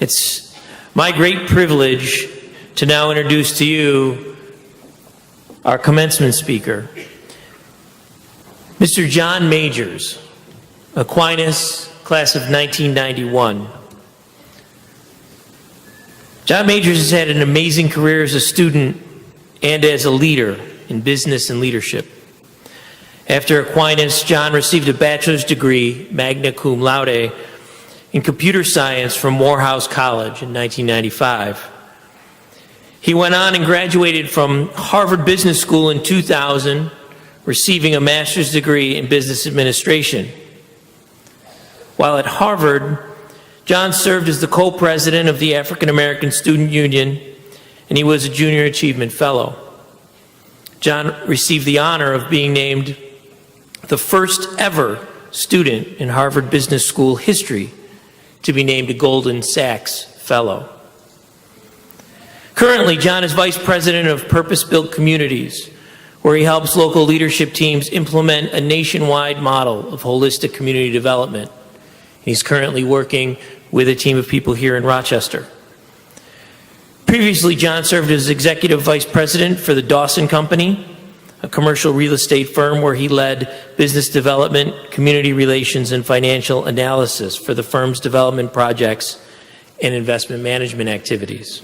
It's my great privilege to now introduce to you our commencement speaker, Mr. John Majors, Aquinas, class of 1991. John Majors has had an amazing career as a student and as a leader in business and leadership. After Aquinas, John received a bachelor's degree, magna cum laude, in computer science from Morehouse College in 1995. He went on and graduated from Harvard Business School in 2000, receiving a master's degree in business administration. While at Harvard, John served as the co-president of the African American Student Union, and he was a Junior Achievement Fellow. John received the honor of being named the first ever student in Harvard Business School history to be named a Goldman Sachs Fellow. Currently, John is Vice President of Purpose-Built Communities, where he helps local leadership teams implement a nationwide model of holistic community development. He's currently working with a team of people here in Rochester. Previously, John served as Executive Vice President for the Dawson Company, a commercial real estate firm where he led business development, community relations, and financial analysis for the firm's development projects and investment management activities.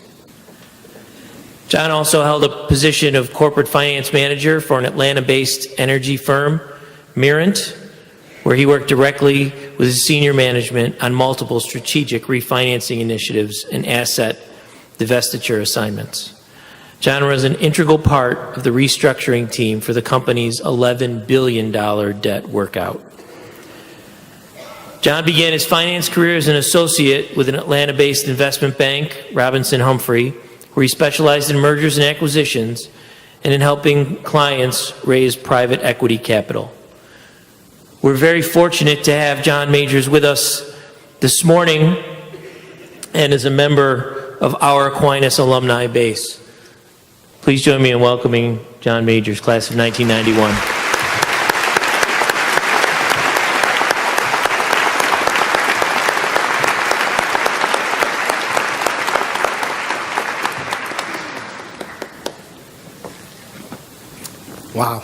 John also held a position of corporate finance manager for an Atlanta-based energy firm, Mirant, where he worked directly with his senior management on multiple strategic refinancing initiatives and asset divestiture assignments. John was an integral part of the restructuring team for the company's $11 billion debt workout. John began his finance career as an associate with an Atlanta-based investment bank, Robinson Humphrey, where he specialized in mergers and acquisitions and in helping clients raise private equity capital. We're very fortunate to have John Majors with us this morning and as a member of our Aquinas alumni base. Please join me in welcoming John Majors, class of 1991. Wow.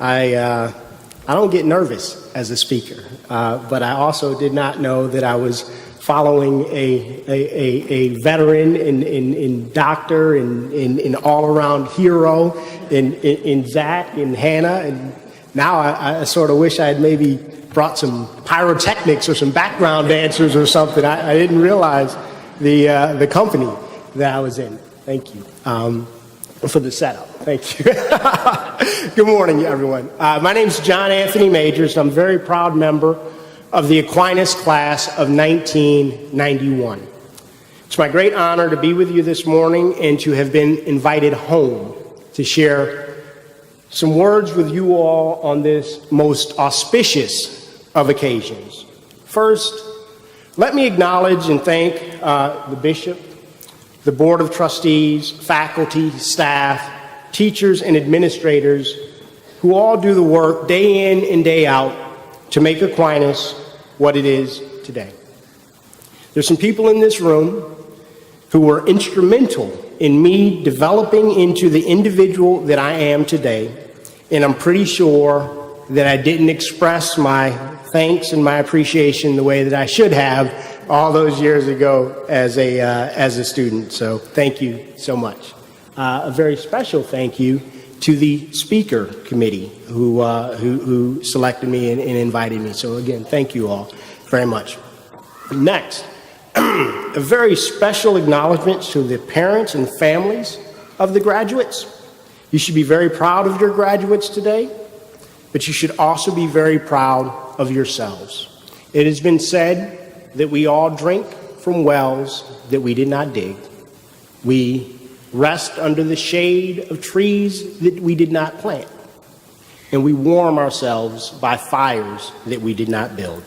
I don't get nervous as a speaker, but I also did not know that I was following a veteran in doctor, in all-around hero, in Zach, in Hannah, and now I sort of wish I had maybe brought some pyrotechnics or some background dancers or something. I didn't realize the company that I was in. Thank you for the setup. Thank you. Good morning, everyone. My name is John Anthony Majors. I'm a very proud member of the Aquinas class of 1991. It's my great honor to be with you this morning and to have been invited home to share some words with you all on this most auspicious of occasions. First, let me acknowledge and thank the bishop, the board of trustees, faculty, staff, teachers, and administrators who all do the work day in and day out to make Aquinas what it is today. There's some people in this room who were instrumental in me developing into the individual that I am today, and I'm pretty sure that I didn't express my thanks and my appreciation the way that I should have all those years ago as a student. So thank you so much. A very special thank you to the speaker committee who selected me and invited me. So again, thank you all very much. Next, a very special acknowledgement to the parents and families of the graduates. You should be very proud of your graduates today, but you should also be very proud of yourselves. It has been said that we all drink from wells that we did not dig. We rest under the shade of trees that we did not plant. And we warm ourselves by fires that we did not build.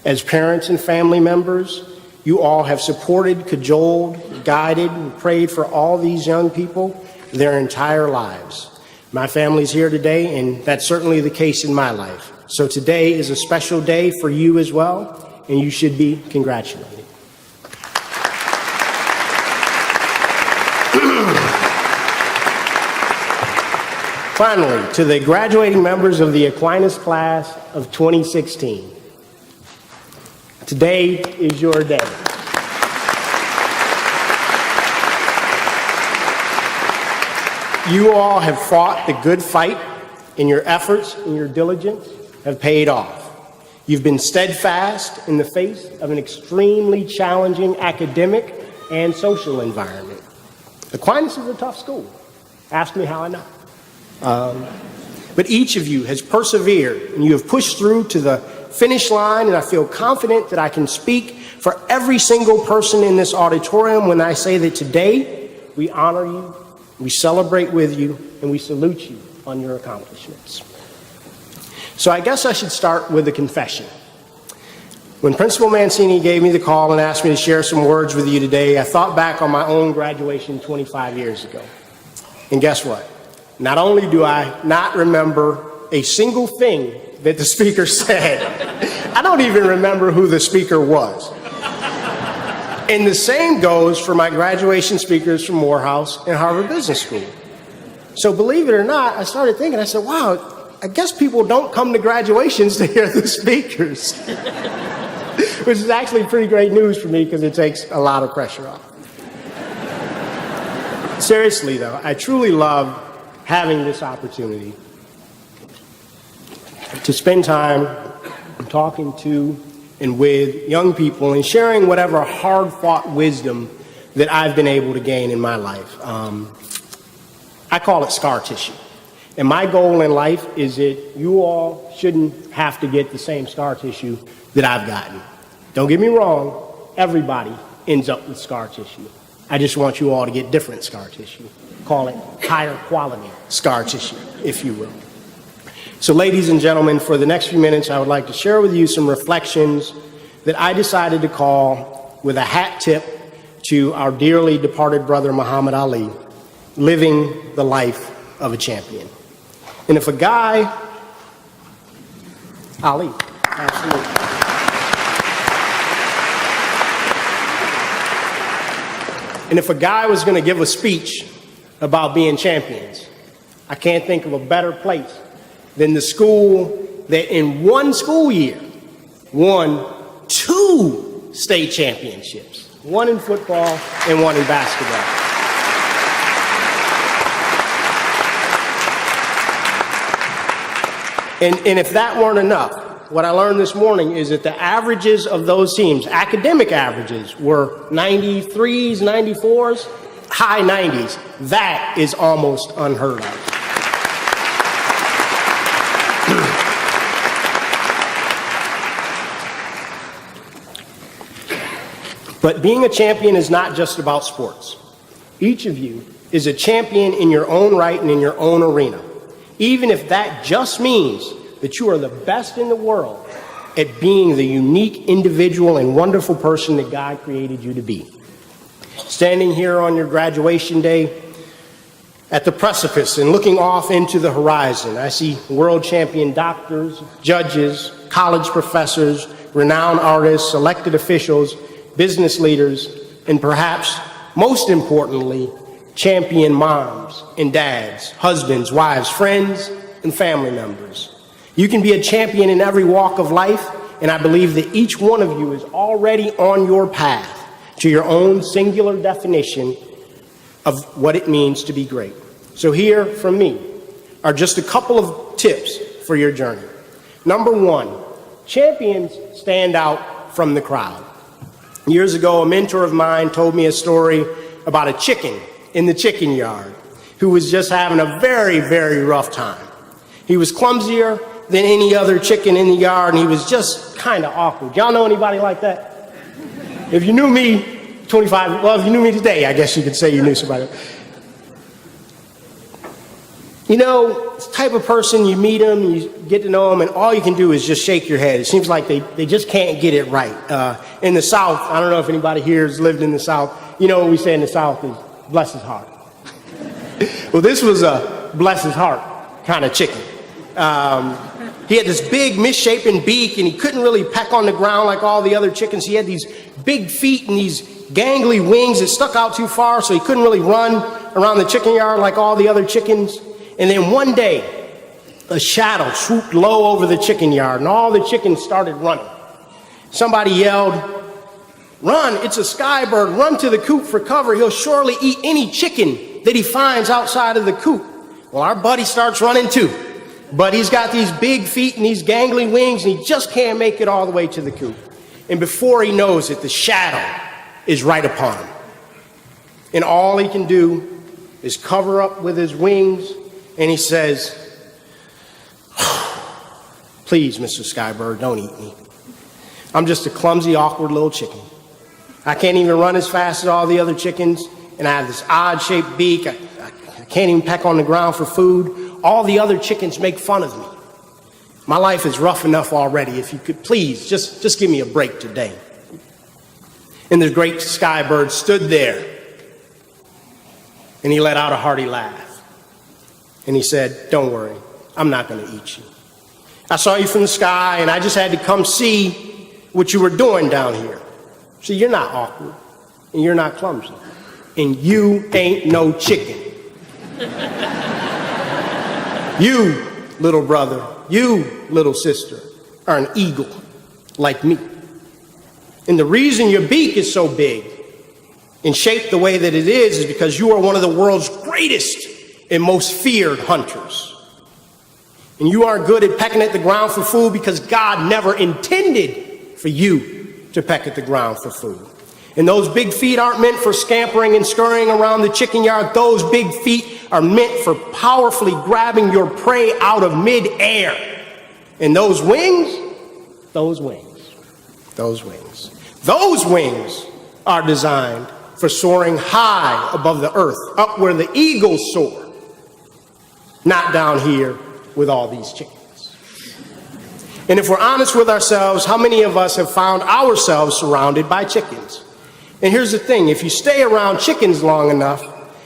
As parents and family members, you all have supported, cajoled, guided, and prayed for all these young people their entire lives. My family's here today, and that's certainly the case in my life. So today is a special day for you as well, and you should be congratulated. Finally, to the graduating members of the Aquinas class of 2016, today is your day. You all have fought the good fight, and your efforts and your diligence have paid off. You've been steadfast in the face of an extremely challenging academic and social environment. Aquinas is a tough school. Ask me how I know. But each of you has persevered, and you have pushed through to the finish line, and I feel confident that I can speak for every single person in this auditorium when I say that today we honor you, we celebrate with you, and we salute you on your accomplishments. So I guess I should start with a confession. When Principal Mancini gave me the call and asked me to share some words with you today, I thought back on my own graduation 25 years ago. And guess what? Not only do I not remember a single thing that the speaker said, I don't even remember who the speaker was. And the same goes for my graduation speakers from Morehouse and Harvard Business School. So believe it or not, I started thinking, I said, wow, I guess people don't come to graduations to hear the speakers. Which is actually pretty great news for me because it takes a lot of pressure off. Seriously though, I truly love having this opportunity to spend time talking to and with young people and sharing whatever hard-fought wisdom that I've been able to gain in my life. I call it scar tissue. And my goal in life is that you all shouldn't have to get the same scar tissue that I've gotten. Don't get me wrong, everybody ends up with scar tissue. I just want you all to get different scar tissue. Call it higher quality scar tissue, if you will. So ladies and gentlemen, for the next few minutes, I would like to share with you some reflections that I decided to call with a hat tip to our dearly departed brother Muhammad Ali, living the life of a champion. And if a guy, Ali, absolutely. And if a guy was going to give a speech about being champions, I can't think of a better place than the school that in one school year won 2 state championships, one in football and one in basketball. And if that weren't enough, what I learned this morning is that the averages of those teams, academic averages, were 93s, 94s, high 90s. That is almost unheard of. But being a champion is not just about sports. Each of you is a champion in your own right and in your own arena, even if that just means that you are the best in the world at being the unique individual and wonderful person that God created you to be. Standing here on your graduation day at the precipice and looking off into the horizon, I see world champion doctors, judges, college professors, renowned artists, elected officials, business leaders, and perhaps most importantly, champion moms and dads, husbands, wives, friends, and family members. You can be a champion in every walk of life, and I believe that each one of you is already on your path to your own singular definition of what it means to be great. So here from me are just a couple of tips for your journey. Number 1, champions stand out from the crowd. Years ago, a mentor of mine told me a story about a chicken in the chicken yard who was just having a very, very rough time. He was clumsier than any other chicken in the yard, and he was just kind of awkward. Y'all know anybody like that? If you knew me if you knew me today, I guess you could say you knew somebody. You know, it's the type of person, you meet them, you get to know them, and all you can do is just shake your head. It seems like they just can't get it right. In the South, I don't know if anybody here has lived in the South, you know what we say in the South is, bless his heart. Well, this was a bless his heart kind of chicken. He had this big misshapen beak, and he couldn't really peck on the ground like all the other chickens. He had these big feet and these gangly wings that stuck out too far, so he couldn't really run around the chicken yard like all the other chickens. And then one day, a shadow swooped low over the chicken yard, and all the chickens started running. Somebody yelled, "Run, it's a skybird. Run to the coop for cover. He'll surely eat any chicken that he finds outside of the coop." Well, our buddy starts running too. But he's got these big feet and these gangly wings, and he just can't make it all the way to the coop. And before he knows it, the shadow is right upon him. And all he can do is cover up with his wings, and he says, "Please, Mr. Skybird, don't eat me. I'm just a clumsy, awkward little chicken. I can't even run as fast as all the other chickens, and I have this odd-shaped beak. I can't even peck on the ground for food. All the other chickens make fun of me. My life is rough enough already. If you could please just give me a break today." And the great skybird stood there, and he let out a hearty laugh. And he said, "Don't worry, I'm not going to eat you. I saw you from the sky, and I just had to come see what you were doing down here. See, you're not awkward, and you're not clumsy, and you ain't no chicken. You, little brother, you, little sister, are an eagle like me. And the reason your beak is so big and shaped the way that it is because you are one of the world's greatest and most feared hunters. And you aren't good at pecking at the ground for food because God never intended for you to peck at the ground for food. And those big feet aren't meant for scampering and scurrying around the chicken yard. Those big feet are meant for powerfully grabbing your prey out of midair. And those wings are designed for soaring high above the earth, up where the eagles soar, not down here with all these chickens. And if we're honest with ourselves, how many of us have found ourselves surrounded by chickens? And here's the thing, if you stay around chickens long enough,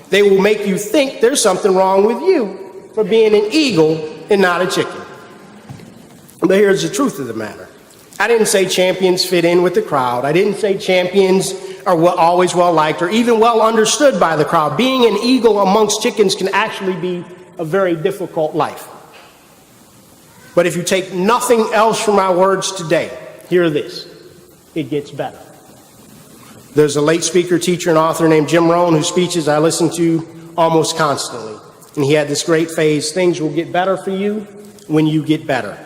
they will make you think there's something wrong with you for being an eagle and not a chicken. But here's the truth of the matter. I didn't say champions fit in with the crowd. I didn't say champions are always well liked or even well understood by the crowd. Being an eagle amongst chickens can actually be a very difficult life. But if you take nothing else from my words today, hear this: it gets better. There's a late speaker, teacher, and author named Jim Rohn whose speeches I listen to almost constantly. And he had this great phrase, "Things will get better for you when you get better."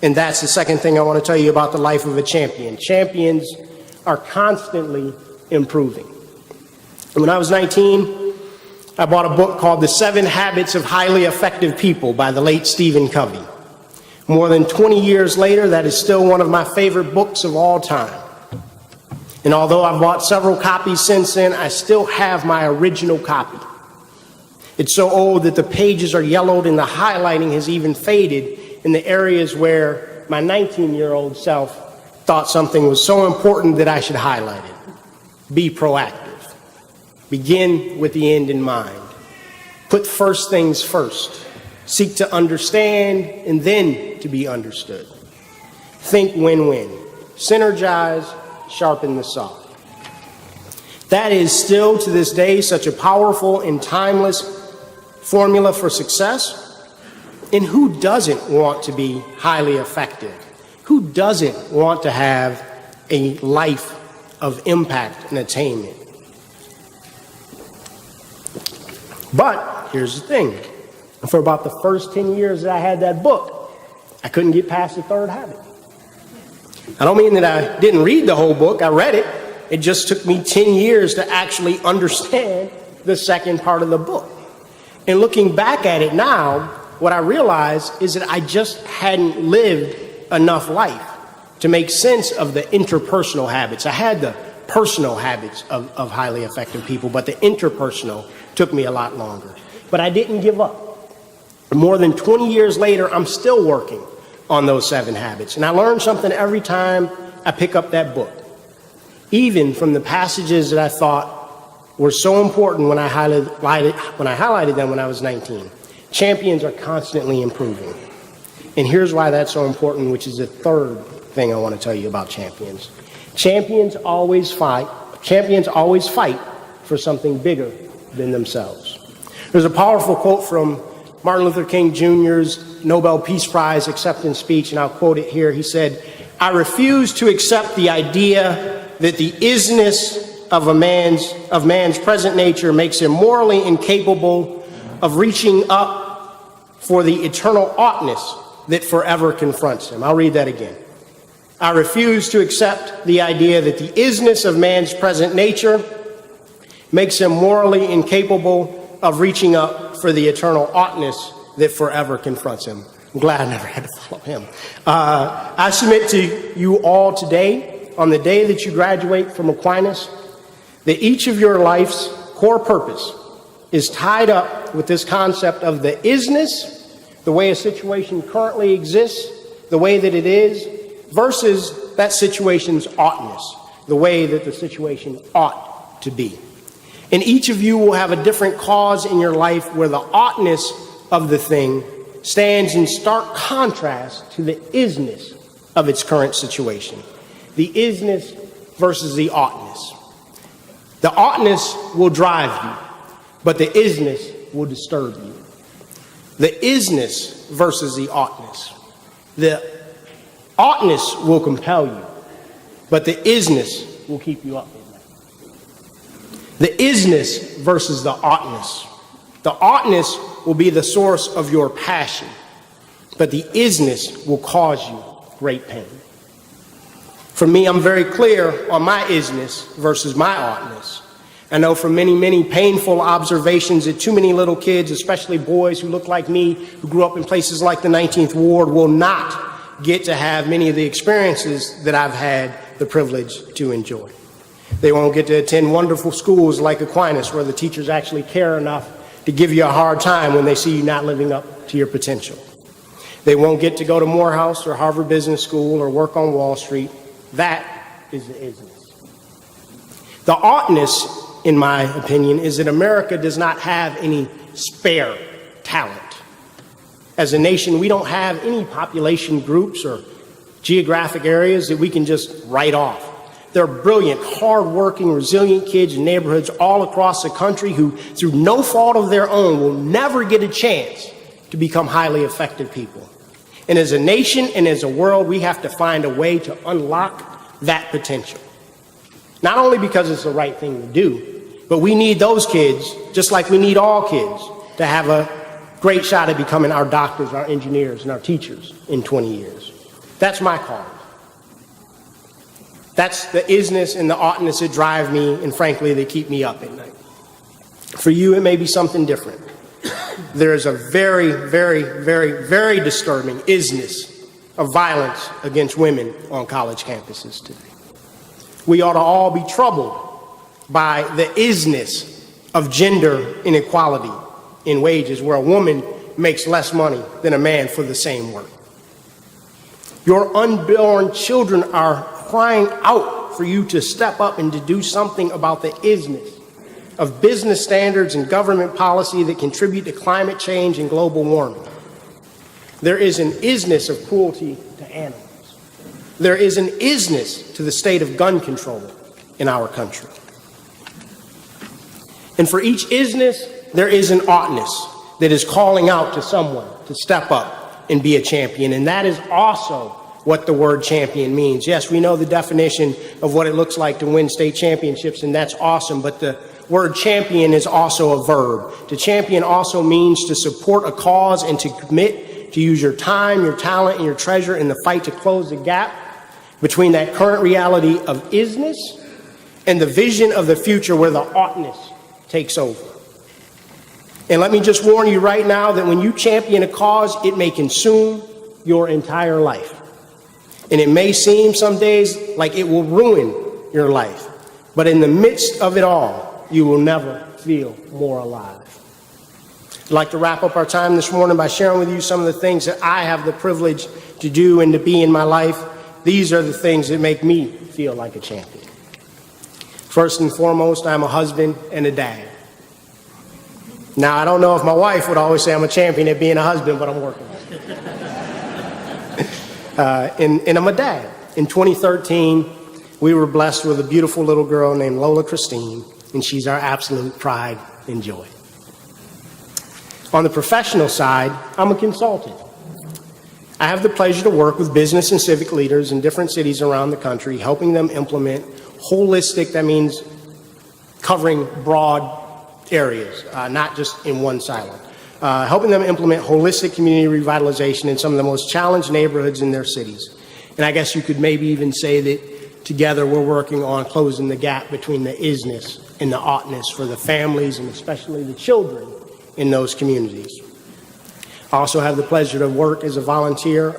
And that's the second thing I want to tell you about the life of a champion. Champions are constantly improving. And when I was 19, I bought a book called The 7 Habits of Highly Effective People by the late Stephen Covey. More than 20 years later, that is still one of my favorite books of all time. And although I've bought several copies since then, I still have my original copy. It's so old that the pages are yellowed and the highlighting has even faded in the areas where my 19-year-old self thought something was so important that I should highlight it. Be proactive. Begin with the end in mind. Put first things first. Seek to understand and then to be understood. Think win-win. Synergize, sharpen the saw. That is still to this day such a powerful and timeless formula for success. And who doesn't want to be highly effective? Who doesn't want to have a life of impact and attainment? But here's the thing. For about the first 10 years that I had that book, I couldn't get past the third habit. I don't mean that I didn't read the whole book. I read it. It just took me 10 years to actually understand the second part of the book. And looking back at it now, what I realized is that I just hadn't lived enough life to make sense of the interpersonal habits. I had the personal habits of highly effective people, but the interpersonal took me a lot longer. But I didn't give up. More than 20 years later, I'm still working on those 7 habits. And I learn something every time I pick up that book, even from the passages that I thought were so important when I highlighted them when I was 19. Champions are constantly improving. And here's why that's so important, which is the third thing I want to tell you about champions. Champions always fight for something bigger than themselves. There's a powerful quote from Martin Luther King Jr.'s Nobel Peace Prize acceptance speech, and I'll quote it here. He said, "I refuse to accept the idea that the isness of man's present nature makes him morally incapable of reaching up for the eternal oughtness that forever confronts him." I'll read that again. "I refuse to accept the idea that the isness of man's present nature makes him morally incapable of reaching up for the eternal oughtness that forever confronts him." I'm glad I never had to follow him. I submit to you all today, on the day that you graduate from Aquinas, that each of your life's core purpose is tied up with this concept of the isness, the way a situation currently exists, the way that it is, versus that situation's oughtness, the way that the situation ought to be. And each of you will have a different cause in your life where the oughtness of the thing stands in stark contrast to the isness of its current situation. The isness versus the oughtness. The oughtness will drive you, but the isness will disturb you. The isness versus the oughtness. The oughtness will compel you, but the isness will keep you up at night. The isness versus the oughtness. The oughtness will be the source of your passion, but the isness will cause you great pain. For me, I'm very clear on my isness versus my oughtness. I know from many, many painful observations that too many little kids, especially boys who look like me, who grew up in places like the 19th Ward, will not get to have many of the experiences that I've had the privilege to enjoy. They won't get to attend wonderful schools like Aquinas, where the teachers actually care enough to give you a hard time when they see you not living up to your potential. They won't get to go to Morehouse or Harvard Business School or work on Wall Street. That is the isness. The oughtness, in my opinion, is that America does not have any spare talent. As a nation, we don't have any population groups or geographic areas that we can just write off. There are brilliant, hardworking, resilient kids in neighborhoods all across the country who, through no fault of their own, will never get a chance to become highly effective people. And as a nation and as a world, we have to find a way to unlock that potential. Not only because it's the right thing to do, but we need those kids, just like we need all kids, to have a great shot at becoming our doctors, our engineers, and our teachers in 20 years. That's my cause. That's the isness and the oughtness that drive me, and frankly, they keep me up at night. For you, it may be something different. There is a very, very, very, very disturbing isness of violence against women on college campuses today. We ought to all be troubled by the isness of gender inequality in wages, where a woman makes less money than a man for the same work. Your unborn children are crying out for you to step up and to do something about the isness of business standards and government policy that contribute to climate change and global warming. There is an isness of cruelty to animals. There is an isness to the state of gun control in our country. And for each isness, there is an oughtness that is calling out to someone to step up and be a champion. And that is also what the word champion means. Yes, we know the definition of what it looks like to win state championships, and that's awesome, but the word champion is also a verb. To champion also means to support a cause and to commit to use your time, your talent, and your treasure in the fight to close the gap between that current reality of isness and the vision of the future where the oughtness takes over. And let me just warn you right now that when you champion a cause, it may consume your entire life. And it may seem some days like it will ruin your life. But in the midst of it all, you will never feel more alive. I'd like to wrap up our time this morning by sharing with you some of the things that I have the privilege to do and to be in my life. These are the things that make me feel like a champion. First and foremost, I'm a husband and a dad. Now, I don't know if my wife would always say I'm a champion at being a husband, but I'm working on it. And I'm a dad. In 2013, we were blessed with a beautiful little girl named Lola Christine, and she's our absolute pride and joy. On the professional side, I'm a consultant. I have the pleasure to work with business and civic leaders in different cities around the country, helping them implement holistic, that means covering broad areas, not just in one silo. Helping them implement holistic community revitalization in some of the most challenged neighborhoods in their cities. And I guess you could maybe even say that together we're working on closing the gap between the isness and the oughtness for the families and especially the children in those communities. I also have the pleasure to work as a volunteer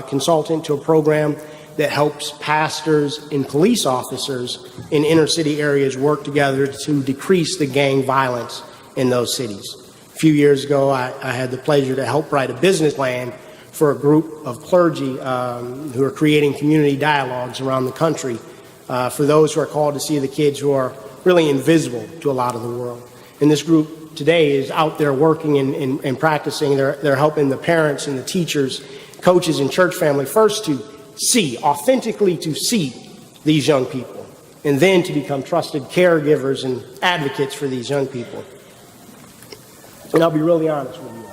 consultant to a program that helps pastors and police officers in inner city areas work together to decrease the gang violence in those cities. A few years ago, I had the pleasure to help write a business plan for a group of clergy who are creating community dialogues around the country for those who are called to see the kids who are really invisible to a lot of the world. And this group today is out there working and practicing. They're helping the parents and the teachers, coaches, and church family first to see, authentically to see these young people, and then to become trusted caregivers and advocates for these young people. And I'll be really honest with you all.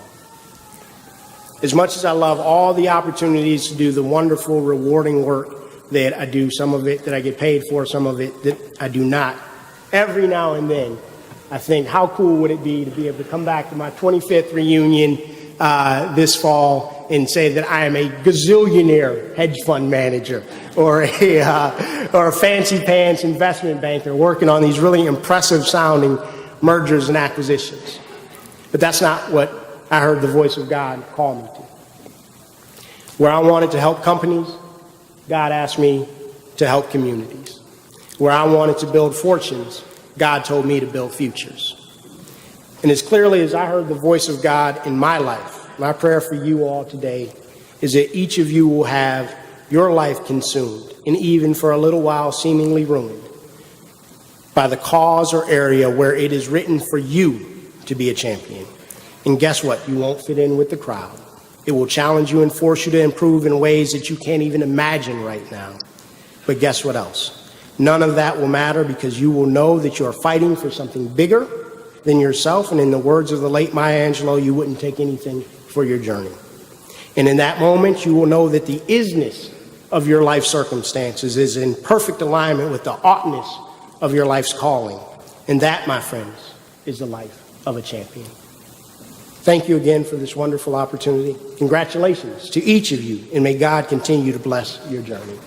As much as I love all the opportunities to do the wonderful, rewarding work that I do, some of it that I get paid for, some of it that I do not, every now and then I think, how cool would it be to be able to come back to my 25th reunion this fall and say that I am a gazillionaire hedge fund manager or a fancy pants investment banker working on these really impressive sounding mergers and acquisitions. But that's not what I heard the voice of God call me to. Where I wanted to help companies, God asked me to help communities. Where I wanted to build fortunes, God told me to build futures. And as clearly as I heard the voice of God in my life, my prayer for you all today is that each of you will have your life consumed, and even for a little while seemingly ruined, by the cause or area where it is written for you to be a champion. And guess what? You won't fit in with the crowd. It will challenge you and force you to improve in ways that you can't even imagine right now. But guess what else? None of that will matter, because you will know that you're fighting for something bigger than yourself. And in the words of the late Maya Angelou, you wouldn't take anything for your journey. And in that moment, you will know that the isness of your life circumstances is in perfect alignment with the oughtness of your life's calling. And that, my friends, is the life of a champion. Thank you again for this wonderful opportunity. Congratulations to each of you, and may God continue to bless your journey.